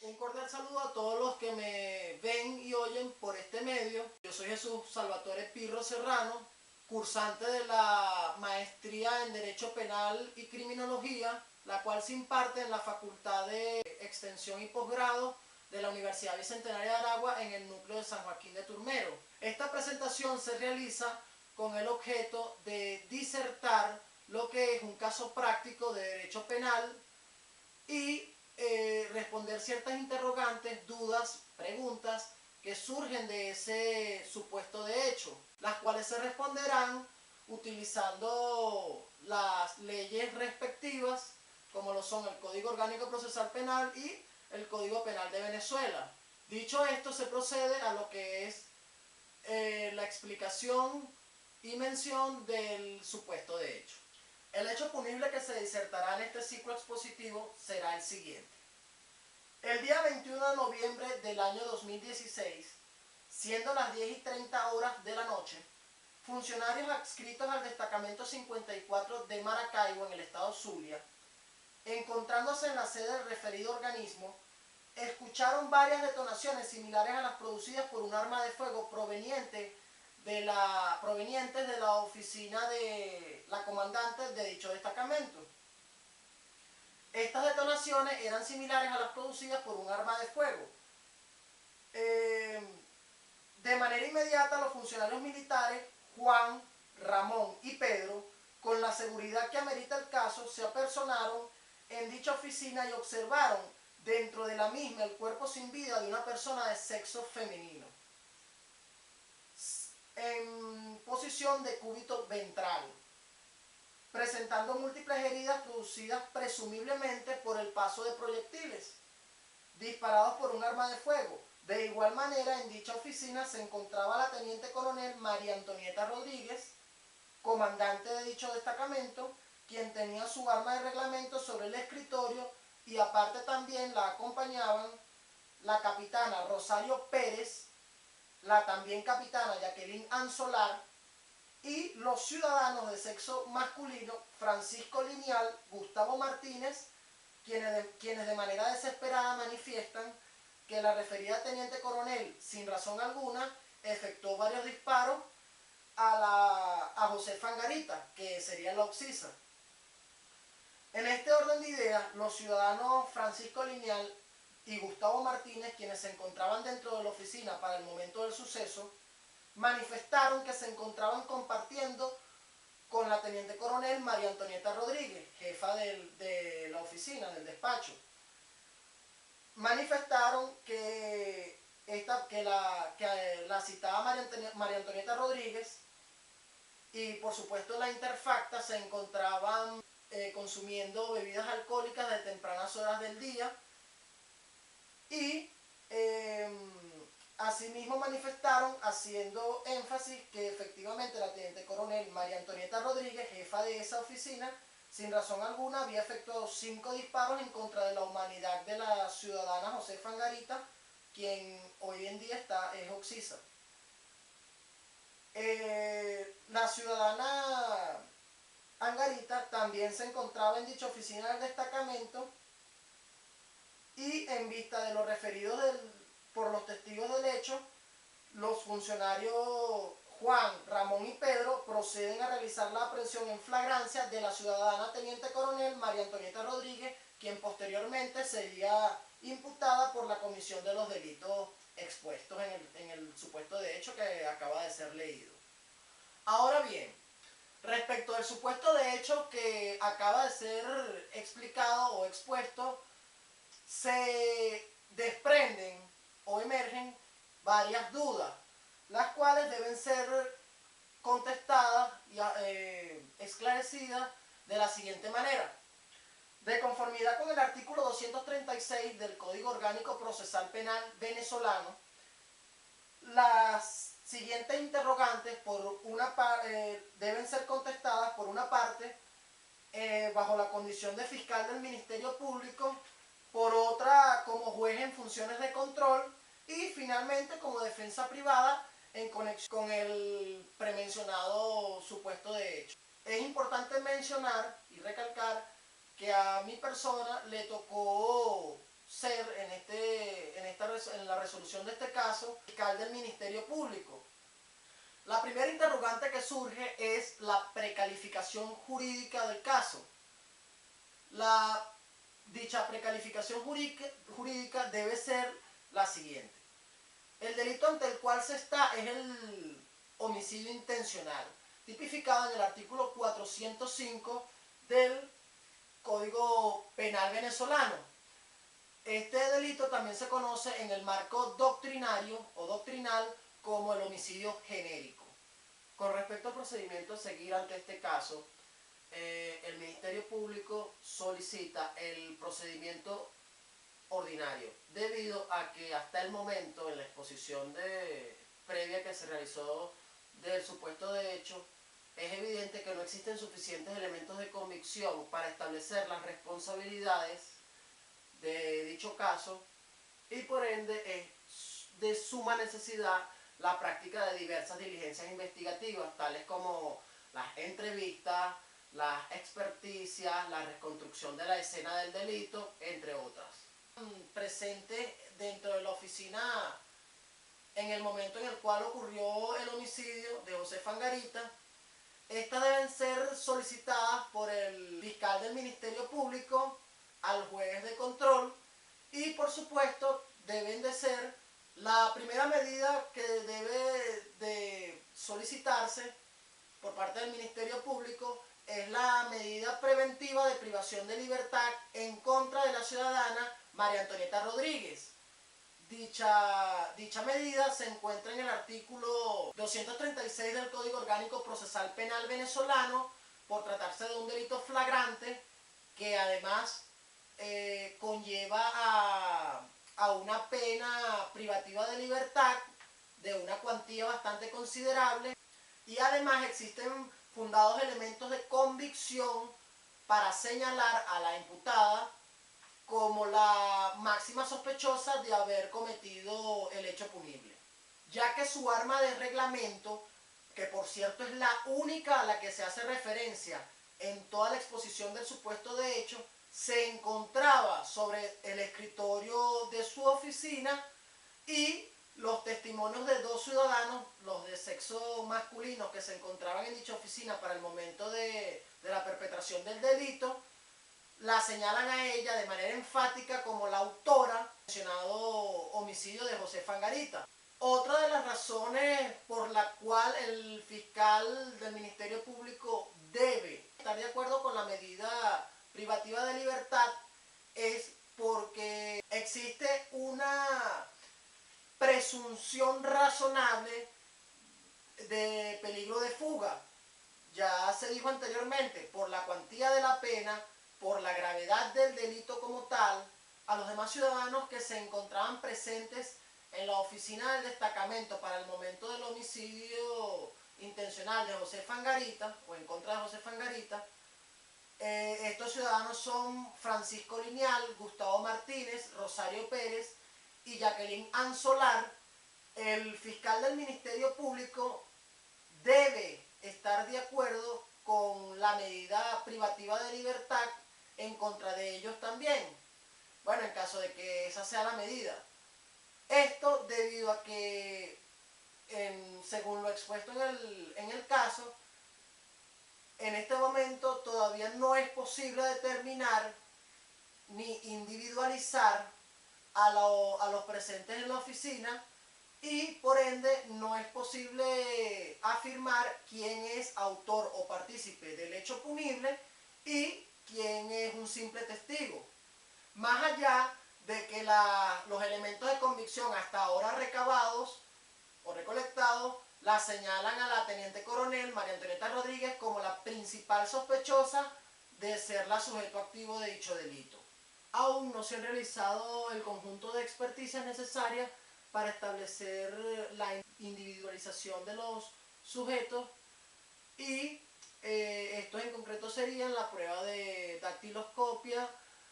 Un cordial saludo a todos los que me ven y oyen por este medio. Yo soy Jesús Salvatore Pirro Serrano, cursante de la maestría en Derecho Penal y Criminología, la cual se imparte en la Facultad de Extensión y Posgrado de la Universidad Bicentenaria de Aragua en el núcleo de San Joaquín de Turmero. Esta presentación se realiza con el objeto de disertar lo que es un caso práctico de derecho penal y responder ciertas interrogantes, dudas, preguntas que surgen de ese supuesto de hecho, las cuales se responderán utilizando las leyes respectivas, como lo son el Código Orgánico Procesal Penal y el Código Penal de Venezuela. Dicho esto, se procede a lo que es la explicación y mención del supuesto de hecho. El hecho punible que se disertará en este ciclo expositivo será el siguiente. El día 21 de noviembre del año 2016, siendo las 10:30 horas de la noche, funcionarios adscritos al destacamento 54 de Maracaibo en el estado Zulia, encontrándose en la sede del referido organismo, escucharon varias detonaciones similares a las producidas por un arma de fuego provenientes de la oficina de la comandante de dicho destacamento. Estas detonaciones eran similares a las producidas por un arma de fuego. De manera inmediata, los funcionarios militares, Juan, Ramón y Pedro, con la seguridad que amerita el caso, se apersonaron en dicha oficina y observaron dentro de la misma el cuerpo sin vida de una persona de sexo femenino, en posición de cúbito ventral, presentando múltiples heridas producidas presumiblemente por el paso de proyectiles disparados por un arma de fuego. De igual manera, en dicha oficina se encontraba la teniente coronel María Antonieta Rodríguez, comandante de dicho destacamento, quien tenía su arma de reglamento sobre el escritorio, y aparte también la acompañaban la capitana Rosario Pérez, la también capitana Jacqueline Anzolar y los ciudadanos de sexo masculino Francisco Lineal, Gustavo Martínez, quienes de manera desesperada manifiestan que la referida teniente coronel, sin razón alguna, efectuó varios disparos a José Fangarita, que sería la Oxisa. En este orden de ideas, los ciudadanos Francisco Lineal y Gustavo Martínez, quienes se encontraban dentro de la oficina para el momento del suceso, manifestaron que se encontraban compartiendo con la teniente coronel María Antonieta Rodríguez, jefa de la oficina, del despacho. Manifestaron que la citada María Antonieta Rodríguez y por supuesto la interfacta se encontraban consumiendo bebidas alcohólicas de tempranas horas del día y asimismo manifestaron, haciendo énfasis, que efectivamente la teniente coronel María Antonieta Rodríguez, jefa de esa oficina, sin razón alguna había efectuado 5 disparos en contra de la humanidad de la ciudadana José Fangarita, quien hoy en día es Oxisa. La ciudadana Angarita también se encontraba en dicha oficina del destacamento y, en vista de lo referido por los testigos del hecho, los funcionarios Juan, Ramón y Pedro proceden a realizar la aprehensión en flagrancia de la ciudadana teniente coronel María Antonieta Rodríguez, quien posteriormente sería imputada por la comisión de los delitos expuestos en el supuesto de hecho que acaba de ser leído. Ahora bien, respecto al supuesto de hecho que acaba de ser explicado o expuesto, se desprenden o emergen varias dudas, las cuales deben ser contestadas y esclarecidas de la siguiente manera. De conformidad con el artículo 236 del Código Orgánico Procesal Penal venezolano, las siguientes interrogantes deben ser contestadas por una parte bajo la condición de fiscal del Ministerio Público, por otra como juez en funciones de control y finalmente como defensa privada en conexión con el premencionado supuesto de hecho. Es importante mencionar y recalcar que a mi persona le tocó ser en la resolución de este caso, fiscal del Ministerio Público. La primera interrogante que surge es la precalificación jurídica del caso. Dicha precalificación jurídica debe ser la siguiente. El delito ante el cual se está es el homicidio intencional, tipificado en el artículo 405 del Código Penal venezolano. Este delito también se conoce en el marco doctrinario o doctrinal como el homicidio genérico. Con respecto al procedimiento a seguir ante este caso, el Ministerio Público solicita el procedimiento ordinario, debido a que hasta el momento, en la exposición previa que se realizó del supuesto de hecho, es evidente que no existen suficientes elementos de convicción para establecer las responsabilidades de dicho caso, y por ende es de suma necesidad la práctica de diversas diligencias investigativas, tales como las entrevistas, las experticias, la reconstrucción de la escena del delito, entre otras. Presente dentro de la oficina en el momento en el cual ocurrió el homicidio de José Fangarita. Estas deben ser solicitadas por el fiscal del Ministerio Público al juez de control, y por supuesto deben de ser la primera medida que debe de solicitarse por parte del Ministerio Público es la medida preventiva de privación de libertad en contra de la ciudadana María Antonieta Rodríguez. Dicha medida se encuentra en el artículo 236 del Código Orgánico Procesal Penal venezolano, por tratarse de un delito flagrante que además conlleva a una pena privativa de libertad de una cuantía bastante considerable, y además existen fundados elementos de convicción para señalar a la imputada como la máxima sospechosa de haber cometido el hecho punible, ya que su arma de reglamento, que por cierto es la única a la que se hace referencia en toda la exposición del supuesto de hecho, se encontraba sobre el escritorio de su oficina, y los testimonios de dos ciudadanos, los de sexo masculino que se encontraban en dicha oficina para el momento de la perpetración del delito, la señalan a ella de manera enfática como la autora del mencionado homicidio de José Fangarita. Otra de las razones por la cual el fiscal del Ministerio Público debe estar de acuerdo con la medida privativa de libertad es porque existe una presunción razonable de peligro de fuga. Ya se dijo anteriormente, por la cuantía de la pena, por la gravedad del delito como tal, a los demás ciudadanos que se encontraban presentes en la oficina del destacamento para el momento del homicidio intencional de José Fangarita, o en contra de José Fangarita, estos ciudadanos son Francisco Lineal, Gustavo Martínez, Rosario Pérez y Jacqueline Anzolar. El fiscal del Ministerio Público debe estar de acuerdo con la medida privativa de libertad en contra de ellos también. Bueno, en caso de que esa sea la medida. Esto debido a que, según lo expuesto en el caso, en este momento todavía no es posible determinar ni individualizar a los presentes en la oficina, y por ende no es posible afirmar quién es autor o partícipe del hecho punible y quién es un simple testigo. Más allá de que los elementos de convicción hasta ahora recabados o recolectados la señalan a la teniente coronel María Antonieta Rodríguez como la principal sospechosa de ser la sujeto activo de dicho delito. Aún no se han realizado el conjunto de experticias necesarias para establecer la individualización de los sujetos, y estos en concreto serían la prueba de dactiloscopia,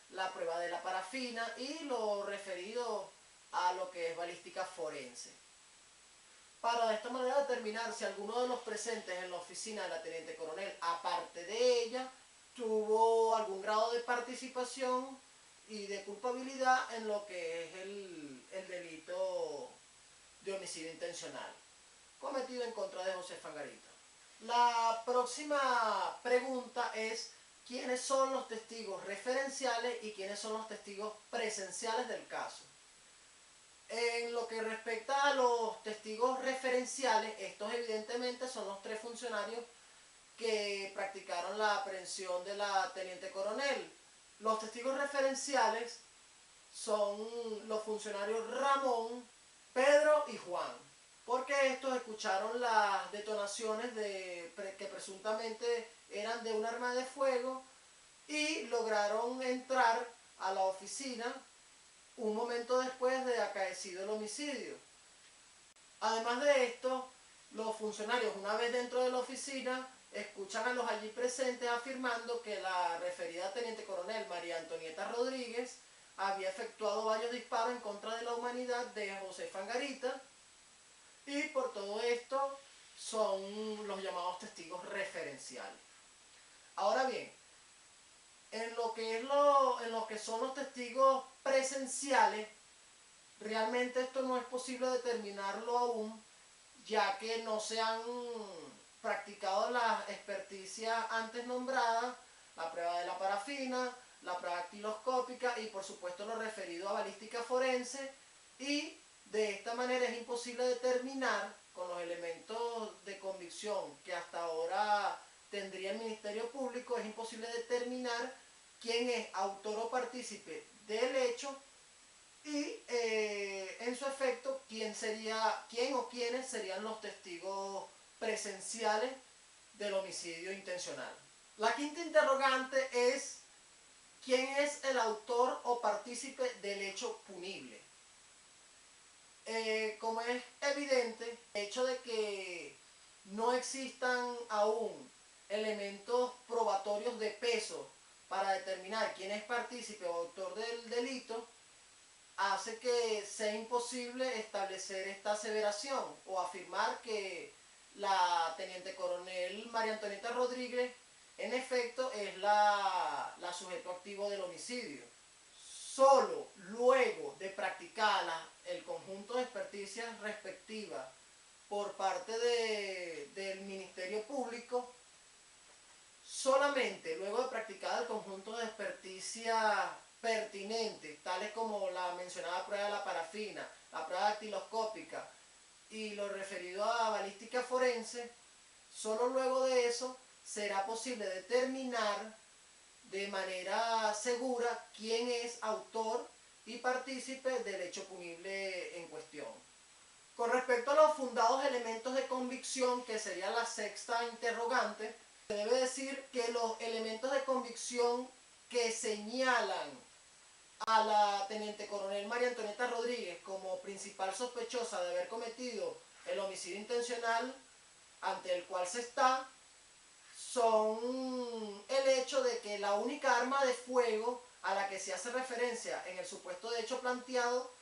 la prueba de la parafina y lo referido a lo que es balística forense. Para de esta manera determinar si alguno de los presentes en la oficina de la teniente coronel, aparte de ella, tuvo algún grado de participación y de culpabilidad en lo que es el delito de homicidio intencional cometido en contra de José Fangarita. La próxima pregunta es: ¿quiénes son los testigos referenciales y quiénes son los testigos presenciales del caso? En lo que respecta a los testigos referenciales, estos evidentemente son los 3 funcionarios que practicaron la aprehensión de la teniente coronel. Los testigos referenciales son los funcionarios Ramón, Pedro y Juan, porque estos escucharon las detonaciones que presuntamente eran de un arma de fuego y lograron entrar a la oficina un momento después de acaecido el homicidio. Además de esto, los funcionarios, una vez dentro de la oficina, escuchan a los allí presentes afirmando que la referida teniente coronel María Antonieta Rodríguez había efectuado varios disparos en contra de la humanidad de José Fangarita, y por todo esto son los llamados testigos referenciales. Ahora bien, en lo que son los testigos presenciales, realmente esto no es posible determinarlo aún, ya que no se han practicado las experticias antes nombradas, la prueba de la parafina, la prueba dactiloscópica y por supuesto lo referido a balística forense, y de esta manera es imposible determinar con los elementos de convicción que hasta ahora tendría el Ministerio Público, es imposible determinar quién es autor o partícipe del hecho y en su efecto quién o quiénes serían los testigos presenciales del homicidio intencional. La quinta interrogante es: ¿quién es el autor o partícipe del hecho punible? Como es evidente, el hecho de que no existan aún elementos probatorios de peso para determinar quién es partícipe o autor del delito hace que sea imposible establecer esta aseveración o afirmar que la teniente coronel María Antonieta Rodríguez en efecto es la sujeto activo del homicidio. Solo luego de practicar el conjunto de experticias respectivas por parte del Ministerio Público, solamente luego de practicar el conjunto de experticias pertinentes, tales como la mencionada prueba de la parafina, la prueba dactiloscópica y lo referido a balística forense, solo luego de eso será posible determinar de manera segura quién es autor y partícipe del hecho punible en cuestión. Con respecto a los fundados elementos de convicción, que sería la sexta interrogante, se debe decir que los elementos de convicción que señalan a la teniente coronel María Antonieta Rodríguez como principal sospechosa de haber cometido el homicidio intencional ante el cual se está, son el hecho de que la única arma de fuego a la que se hace referencia en el supuesto de hecho planteado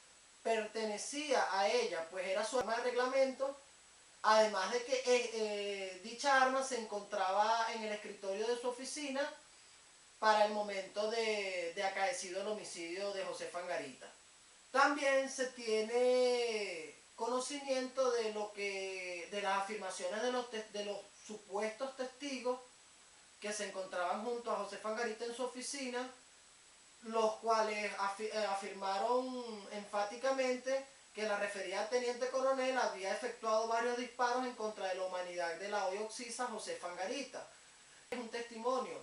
pertenecía a ella, pues era su arma de reglamento, además de que dicha arma se encontraba en el escritorio de su oficina para el momento de acaecido el homicidio de José Fangarita. También se tiene conocimiento de las afirmaciones de los supuestos testigos que se encontraban junto a José Fangarita en su oficina, los cuales afirmaron enfáticamente que la referida teniente coronel había efectuado varios disparos en contra de la humanidad de la hoy occisa José Fangarita. Es un testimonio.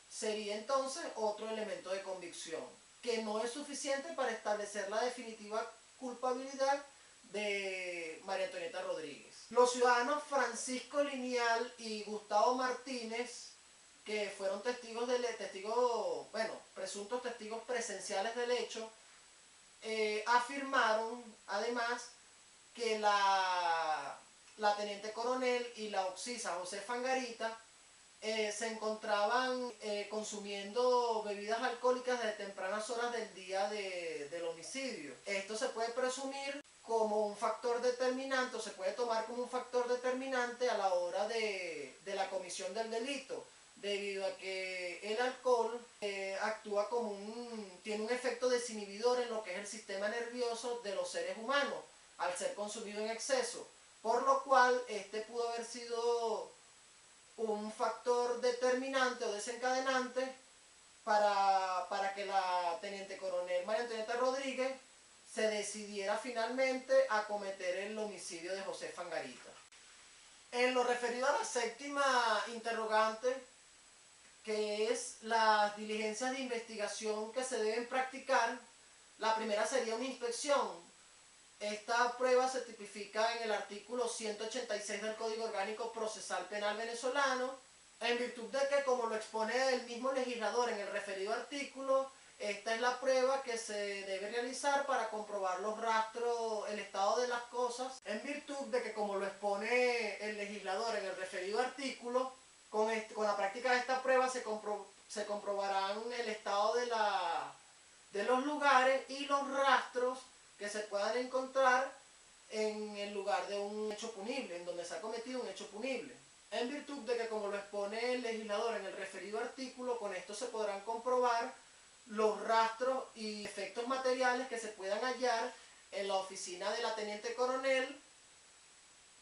Sería entonces otro elemento de convicción, que no es suficiente para establecer la definitiva culpabilidad de María Antonieta Rodríguez. Los ciudadanos Francisco Lineal y Gustavo Martínez, que fueron presuntos testigos presenciales del hecho, afirmaron además que la teniente coronel y la occisa José Fangarita se encontraban consumiendo bebidas alcohólicas desde tempranas horas del día del homicidio. Esto se puede presumir como un factor determinante, o se puede tomar como un factor determinante a la hora de la comisión del delito, debido a que el alcohol actúa como tiene un efecto desinhibidor en lo que es el sistema nervioso de los seres humanos, al ser consumido en exceso, por lo cual este pudo haber sido un factor determinante o desencadenante para que la teniente coronel María Antonieta Rodríguez se decidiera finalmente a cometer el homicidio de José Fangarita. En lo referido a la séptima interrogante, que es las diligencias de investigación que se deben practicar, la primera sería una inspección. Esta prueba se tipifica en el artículo 186 del Código Orgánico Procesal Penal venezolano, en virtud de que, como lo expone el mismo legislador en el referido artículo, esta es la prueba que se debe realizar para comprobar los rastros, el estado de las cosas, en virtud de que, como lo expone el legislador en el referido artículo, con la práctica de esta prueba se comprobarán el estado de los lugares y los rastros que se puedan encontrar en el lugar de un hecho punible, en donde se ha cometido un hecho punible. En virtud de que, como lo expone el legislador en el referido artículo, con esto se podrán comprobar los rastros y efectos materiales que se puedan hallar en la oficina de la teniente coronel,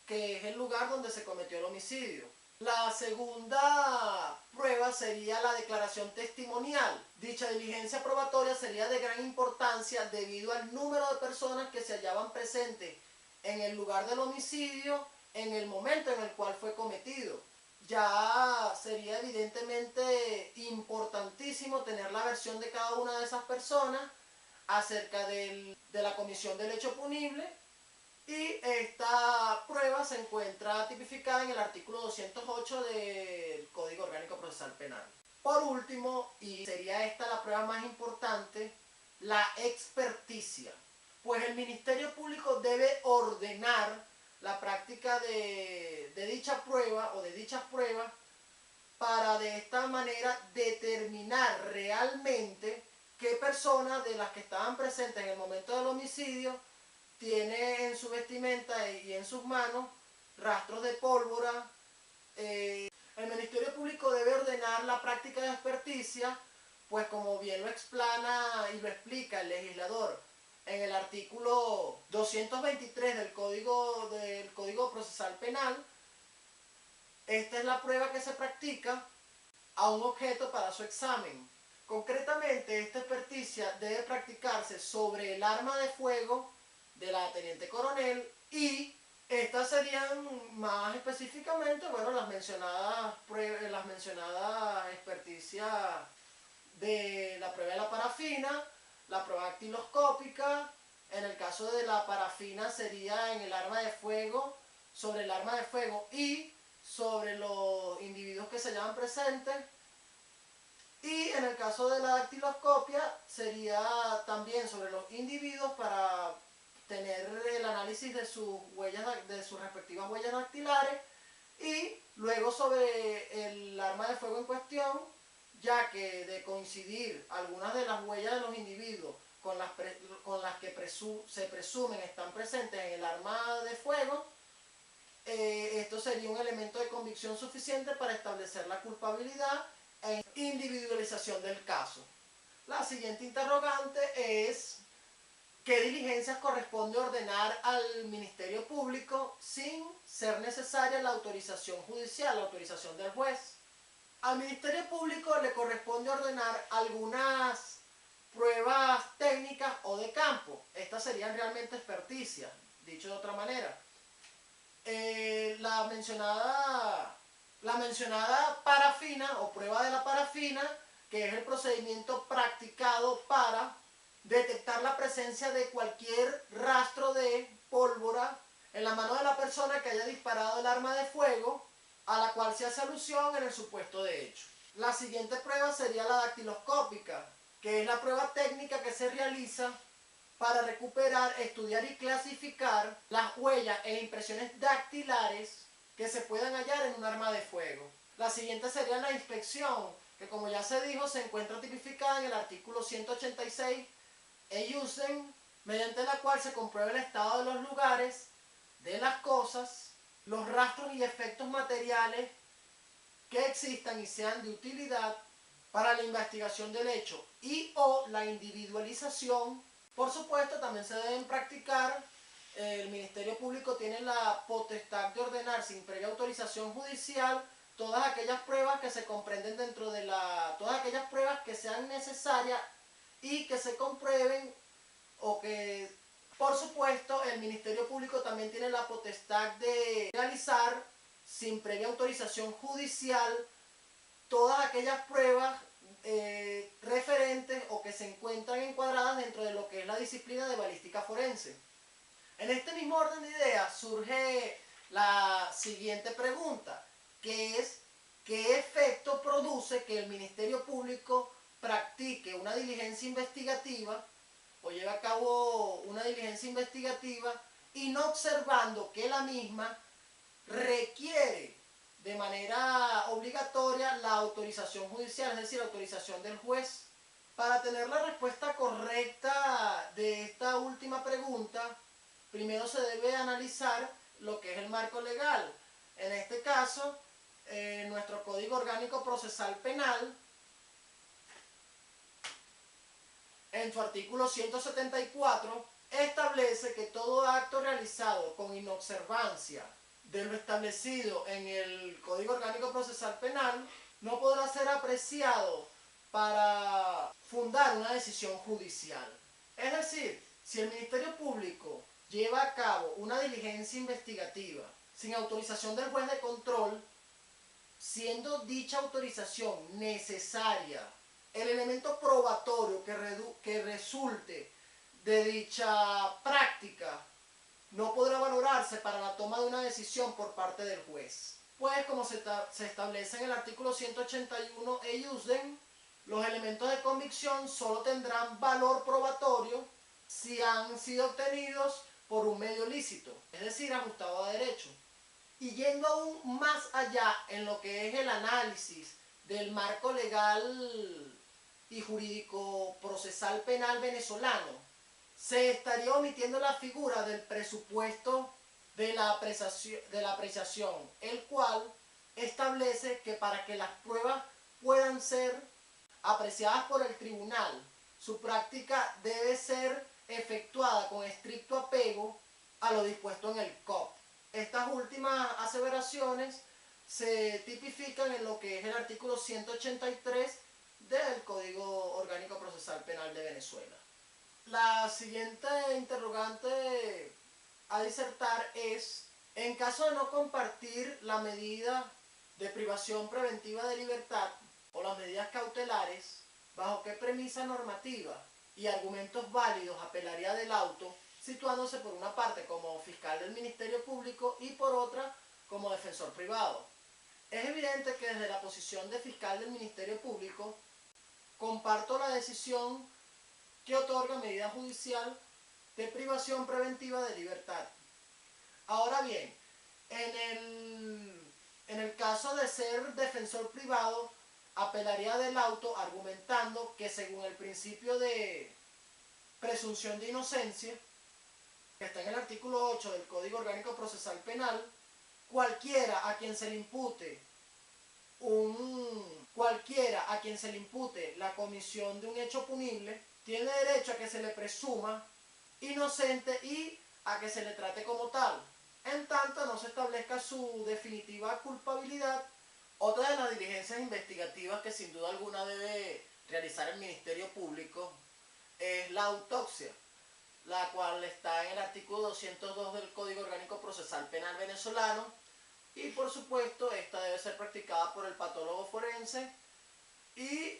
que es el lugar donde se cometió el homicidio. La segunda prueba sería la declaración testimonial. Dicha diligencia probatoria sería de gran importancia debido al número de personas que se hallaban presentes en el lugar del homicidio en el momento en el cual fue cometido. Ya sería evidentemente importantísimo tener la versión de cada una de esas personas acerca de la comisión del hecho punible, y esta prueba se encuentra tipificada en el artículo 208 del Código Orgánico Procesal Penal. Por último, y sería esta la prueba más importante, la experticia. Pues el Ministerio Público debe ordenar la práctica de dicha prueba o de dichas pruebas para de esta manera determinar realmente qué personas de las que estaban presentes en el momento del homicidio tiene en su vestimenta y en sus manos rastros de pólvora. El Ministerio Público debe ordenar la práctica de experticia, pues como bien lo explana y lo explica el legislador en el artículo 223 del Código Procesal Penal, esta es la prueba que se practica a un objeto para su examen. Concretamente, esta experticia debe practicarse sobre el arma de fuego de la teniente coronel, y estas serían más específicamente, bueno, las mencionadas experticias de la prueba de la parafina, la prueba dactiloscópica. En el caso de la parafina sería en el arma de fuego, sobre el arma de fuego y sobre los individuos que se hallaban presentes. Y en el caso de la dactiloscopia sería también sobre los individuos para tener el análisis de sus huellas, de sus respectivas huellas dactilares, y luego sobre el arma de fuego en cuestión, ya que de coincidir algunas de las huellas de los individuos con las que se presumen están presentes en el arma de fuego, esto sería un elemento de convicción suficiente para establecer la culpabilidad e individualización del caso. La siguiente interrogante es: ¿qué diligencias corresponde ordenar al Ministerio Público sin ser necesaria la autorización judicial, la autorización del juez? Al Ministerio Público le corresponde ordenar algunas pruebas técnicas o de campo. Estas serían realmente experticias, dicho de otra manera. La mencionada parafina o prueba de la parafina, que es el procedimiento practicado para detectar la presencia de cualquier rastro de pólvora en la mano de la persona que haya disparado el arma de fuego a la cual se hace alusión en el supuesto de hecho. La siguiente prueba sería la dactiloscópica, que es la prueba técnica que se realiza para recuperar, estudiar y clasificar las huellas e impresiones dactilares que se puedan hallar en un arma de fuego. La siguiente sería la inspección, que, como ya se dijo, se encuentra tipificada en el artículo 186 EIUSEN, mediante la cual se comprueba el estado de los lugares, de las cosas, los rastros y efectos materiales que existan y sean de utilidad para la investigación del hecho y o la individualización. Por supuesto, también se deben practicar. El Ministerio Público tiene la potestad de ordenar sin previa autorización judicial todas aquellas pruebas que se comprenden dentro de todas aquellas pruebas que sean necesarias y que se comprueben, o que, por supuesto, el Ministerio Público también tiene la potestad de realizar sin previa autorización judicial todas aquellas pruebas referentes o que se encuentran encuadradas dentro de lo que es la disciplina de balística forense. En este mismo orden de ideas surge la siguiente pregunta, que es: ¿qué efecto produce que el Ministerio Público practique una diligencia investigativa o lleve a cabo una diligencia investigativa y no observando que la misma requiere de manera obligatoria la autorización judicial, es decir, la autorización del juez? Para tener la respuesta correcta de esta última pregunta, primero se debe analizar lo que es el marco legal. En este caso, nuestro Código Orgánico Procesal Penal, en su artículo 174, establece que todo acto realizado con inobservancia de lo establecido en el Código Orgánico Procesal Penal no podrá ser apreciado para fundar una decisión judicial. Es decir, si el Ministerio Público lleva a cabo una diligencia investigativa sin autorización del juez de control, siendo dicha autorización necesaria, el elemento probatorio que resulte de dicha práctica no podrá valorarse para la toma de una decisión por parte del juez. Pues, como se establece en el artículo 181 e-iusdem, los elementos de convicción solo tendrán valor probatorio si han sido obtenidos por un medio lícito, es decir, ajustado a derecho. Y yendo aún más allá en lo que es el análisis del marco legal y jurídico procesal penal venezolano, se estaría omitiendo la figura del presupuesto de la apreciación, el cual establece que para que las pruebas puedan ser apreciadas por el tribunal, su práctica debe ser efectuada con estricto apego a lo dispuesto en el COP. Estas últimas aseveraciones se tipifican en lo que es el artículo 183 del Código Orgánico Procesal Penal de Venezuela. La siguiente interrogante a disertar es: en caso de no compartir la medida de privación preventiva de libertad o las medidas cautelares, ¿bajo qué premisa normativa y argumentos válidos apelaría del auto, situándose por una parte como fiscal del Ministerio Público y por otra como defensor privado? Es evidente que desde la posición de fiscal del Ministerio Público comparto la decisión que otorga medida judicial de privación preventiva de libertad. Ahora bien, en el caso de ser defensor privado, apelaría del auto argumentando que según el principio de presunción de inocencia, que está en el artículo 8 del Código Orgánico Procesal Penal, cualquiera a quien se le impute la comisión de un hecho punible tiene derecho a que se le presuma inocente y a que se le trate como tal, en tanto no se establezca su definitiva culpabilidad. Otra de las diligencias investigativas que sin duda alguna debe realizar el Ministerio Público es la autopsia, la cual está en el artículo 202 del Código Orgánico Procesal Penal venezolano, y por supuesto esta debe ser practicada por el patólogo forense y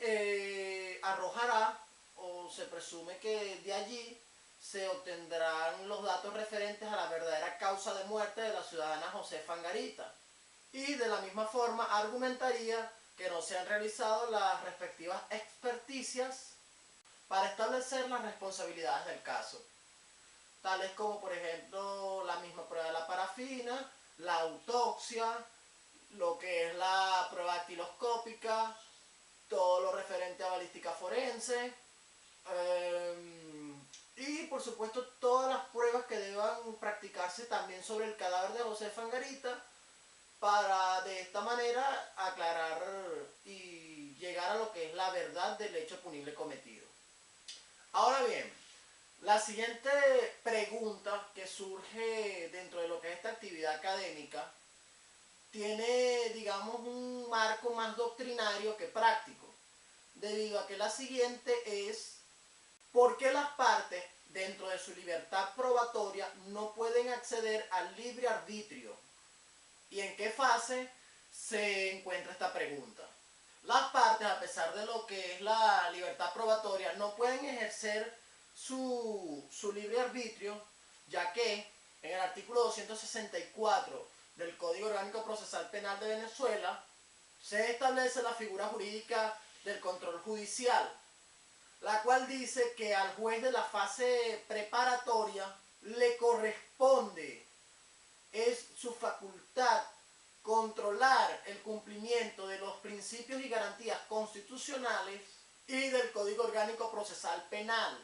arrojará, o se presume que de allí se obtendrán los datos referentes a la verdadera causa de muerte de la ciudadana Josefa Angarita, y de la misma forma argumentaría que no se han realizado las respectivas experticias para establecer las responsabilidades del caso, tales como por ejemplo la misma prueba de la parafina, la autopsia, lo que es la prueba dactiloscópica, todo lo referente a balística forense, y por supuesto todas las pruebas que deban practicarse también sobre el cadáver de Josefa Angarita para de esta manera aclarar y llegar a lo que es la verdad del hecho punible cometido. Ahora bien, la siguiente pregunta que surge dentro de lo que es esta actividad académica tiene, digamos, un marco más doctrinario que práctico, debido a que la siguiente es: ¿por qué las partes, dentro de su libertad probatoria, no pueden acceder al libre arbitrio? ¿Y en qué fase se encuentra esta pregunta? Las partes, a pesar de lo que es la libertad probatoria, no pueden ejercer su libre arbitrio, ya que en el artículo 264 del Código Orgánico Procesal Penal de Venezuela se establece la figura jurídica del control judicial, la cual dice que al juez de la fase preparatoria le corresponde, es su facultad, controlar el cumplimiento de los principios y garantías constitucionales y del Código Orgánico Procesal Penal,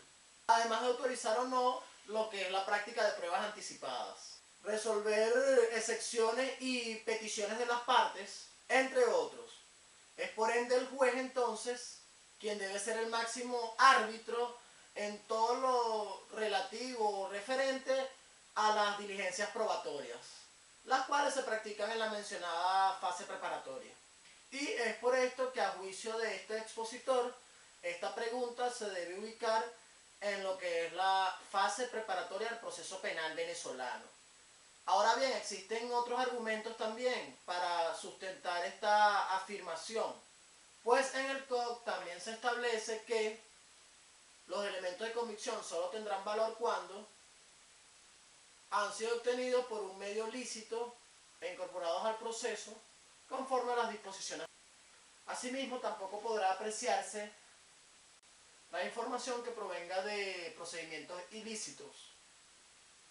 además de autorizar o no lo que es la práctica de pruebas anticipadas, resolver excepciones y peticiones de las partes, entre otros. Es por ende el juez entonces quien debe ser el máximo árbitro en todo lo relativo o referente a las diligencias probatorias, las cuales se practican en la mencionada fase preparatoria. Y es por esto que, a juicio de este expositor, esta pregunta se debe ubicar en lo que es la fase preparatoria del proceso penal venezolano. Ahora bien, existen otros argumentos también para sustentar esta afirmación, pues en el COC también se establece que los elementos de convicción solo tendrán valor cuando han sido obtenidos por un medio lícito e incorporados al proceso conforme a las disposiciones. Asimismo, tampoco podrá apreciarse la información que provenga de procedimientos ilícitos.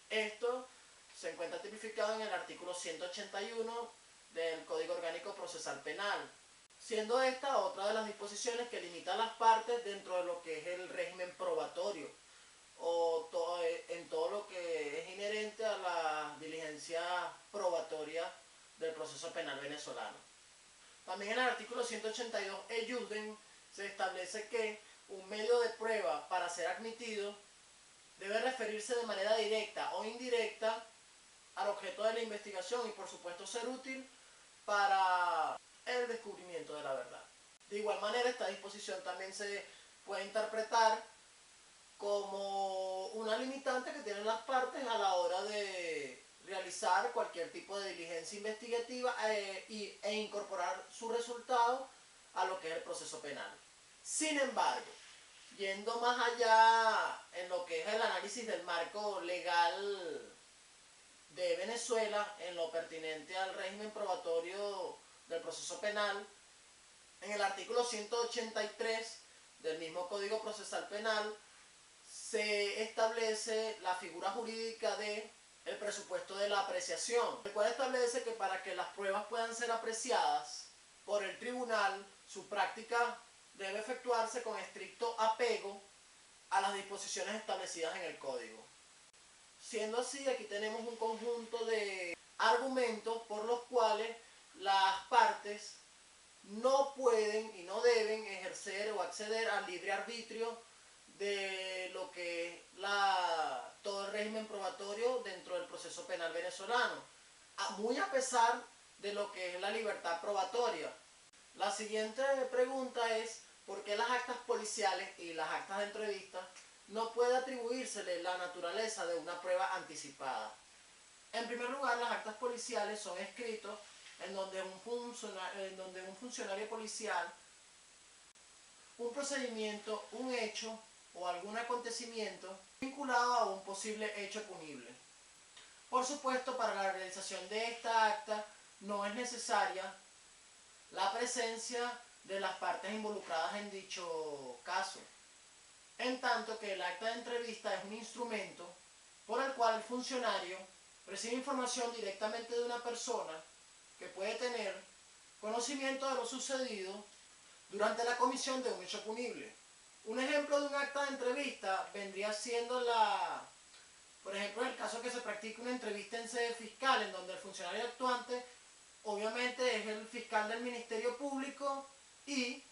Esto se encuentra tipificado en el artículo 181 del Código Orgánico Procesal Penal, siendo esta otra de las disposiciones que limita a las partes dentro de lo que es el régimen probatorio o en todo lo que es inherente a la diligencia probatoria del proceso penal venezolano. También en el artículo 182 e-Juden se establece que un medio de prueba, para ser admitido, debe referirse de manera directa o indirecta al objeto de la investigación y, por supuesto, ser útil para el descubrimiento de la verdad. De igual manera, esta disposición también se puede interpretar como una limitante que tienen las partes a la hora de realizar cualquier tipo de diligencia investigativa e incorporar su resultado a lo que es el proceso penal. Sin embargo, yendo más allá en lo que es el análisis del marco legal de Venezuela en lo pertinente al régimen probatorio del proceso penal, en el artículo 183 del mismo Código Procesal Penal se establece la figura jurídica de el presupuesto de la apreciación, el cual establece que para que las pruebas puedan ser apreciadas por el tribunal, su práctica debe efectuarse con estricto apego a las disposiciones establecidas en el Código. Siendo así, aquí tenemos un conjunto de argumentos por los cuales las partes no pueden y no deben ejercer o acceder al libre arbitrio de lo que es todo el régimen probatorio dentro del proceso penal venezolano, muy a pesar de lo que es la libertad probatoria. La siguiente pregunta es: ¿por qué las actas policiales y las actas de entrevista no puede atribuírsele la naturaleza de una prueba anticipada? En primer lugar, las actas policiales son escritos en donde un funcionario policial, un procedimiento, un hecho o algún acontecimiento vinculado a un posible hecho punible. Por supuesto, para la realización de esta acta no es necesaria la presencia de las partes involucradas en dicho caso, en tanto que el acta de entrevista es un instrumento por el cual el funcionario recibe información directamente de una persona que puede tener conocimiento de lo sucedido durante la comisión de un hecho punible. Un ejemplo de un acta de entrevista vendría siendo por ejemplo, en el caso que se practique una entrevista en sede fiscal, en donde el funcionario actuante obviamente es el fiscal del Ministerio Público y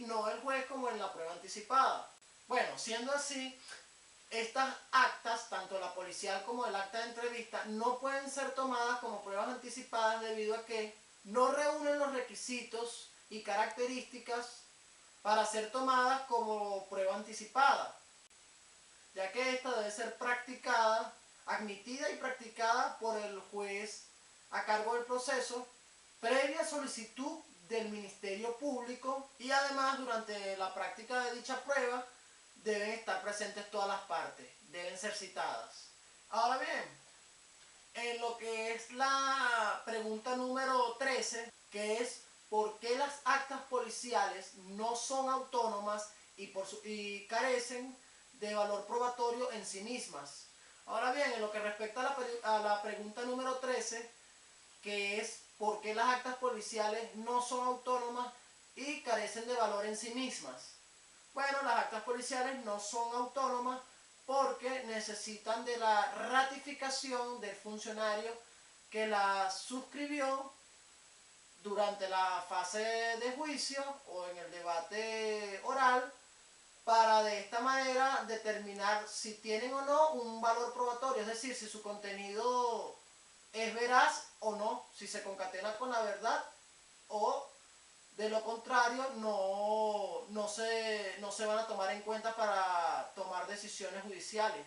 no el juez como en la prueba anticipada. Bueno, siendo así, estas actas, tanto la policial como el acta de entrevista, no pueden ser tomadas como pruebas anticipadas debido a que no reúnen los requisitos y características para ser tomadas como prueba anticipada, ya que esta debe ser practicada, admitida y practicada por el juez a cargo del proceso, previa solicitud del Ministerio Público, y además durante la práctica de dicha prueba deben estar presentes todas las partes, deben ser citadas. Ahora bien, en lo que es la pregunta número 13, que es ¿por qué las actas policiales no son autónomas y carecen de valor probatorio en sí mismas? Ahora bien, en lo que respecta a la pregunta número 13, que es ¿por qué las actas policiales no son autónomas y carecen de valor en sí mismas? Bueno, las actas policiales no son autónomas porque necesitan de la ratificación del funcionario que las suscribió durante la fase de juicio o en el debate oral, para de esta manera determinar si tienen o no un valor probatorio, es decir, si su contenido es veraz o no, si se concatena con la verdad o de lo contrario no se van a tomar en cuenta para tomar decisiones judiciales.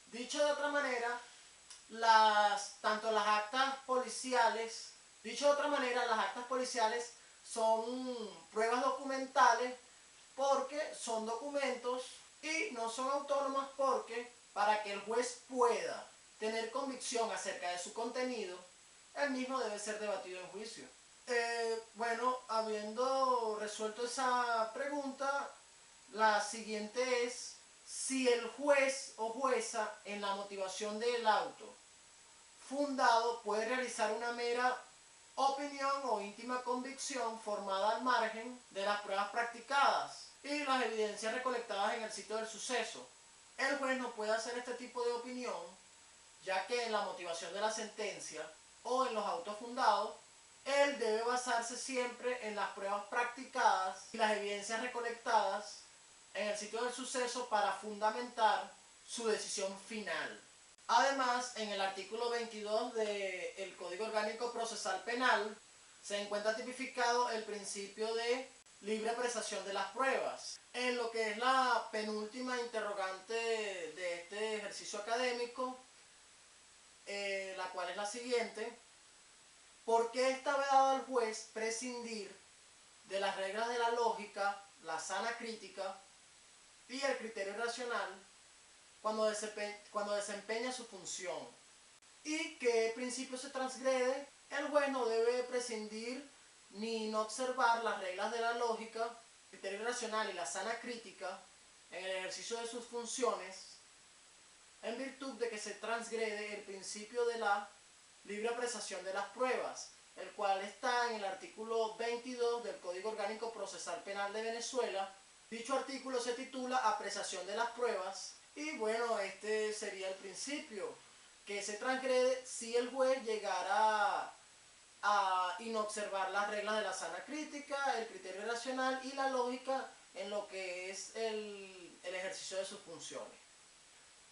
Dicho de otra manera, tanto las actas policiales, dicho de otra manera, las actas policiales son pruebas documentales porque son documentos y no son autónomas porque para que el juez pueda tener convicción acerca de su contenido, el mismo debe ser debatido en juicio. Bueno, habiendo resuelto esa pregunta, la siguiente es si el juez o jueza en la motivación del auto fundado puede realizar una mera opinión o íntima convicción formada al margen de las pruebas practicadas y las evidencias recolectadas en el sitio del suceso. El juez no puede hacer este tipo de opinión, ya que en la motivación de la sentencia o en los autos fundados, él debe basarse siempre en las pruebas practicadas y las evidencias recolectadas en el sitio del suceso para fundamentar su decisión final. Además, en el artículo 22 del Código Orgánico Procesal Penal se encuentra tipificado el principio de libre apreciación de las pruebas. En lo que es la penúltima interrogante de este ejercicio académico, la cual es la siguiente: ¿por qué está vedado al juez prescindir de las reglas de la lógica, la sana crítica y el criterio racional cuando desempeña su función? ¿Y qué principio se transgrede? El juez no debe prescindir ni no observar las reglas de la lógica, el criterio racional y la sana crítica en el ejercicio de sus funciones, en virtud de que se transgrede el principio de la libre apreciación de las pruebas, el cual está en el artículo 22 del Código Orgánico Procesal Penal de Venezuela. Dicho artículo se titula Apreciación de las pruebas y bueno, este sería el principio que se transgrede si el juez llegara a inobservar las reglas de la sana crítica, el criterio racional y la lógica en lo que es el ejercicio de sus funciones.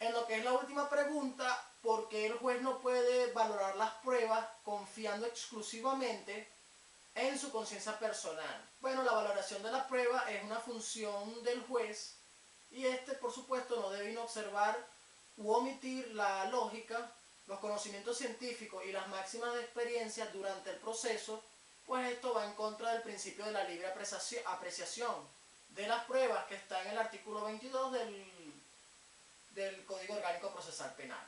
En lo que es la última pregunta, ¿por qué el juez no puede valorar las pruebas confiando exclusivamente en su conciencia personal? Bueno, la valoración de la prueba es una función del juez y este, por supuesto, no debe observar u omitir la lógica, los conocimientos científicos y las máximas de experiencia durante el proceso, pues esto va en contra del principio de la libre apreciación de las pruebas que está en el artículo 22 del Código Orgánico Procesal Penal.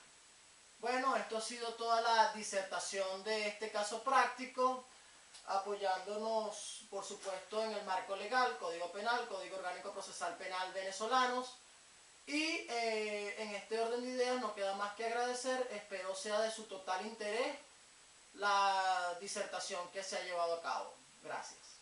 Bueno, esto ha sido toda la disertación de este caso práctico, apoyándonos, por supuesto, en el marco legal, Código Penal, Código Orgánico Procesal Penal venezolanos. Y en este orden de ideas no queda más que agradecer, espero sea de su total interés la disertación que se ha llevado a cabo. Gracias.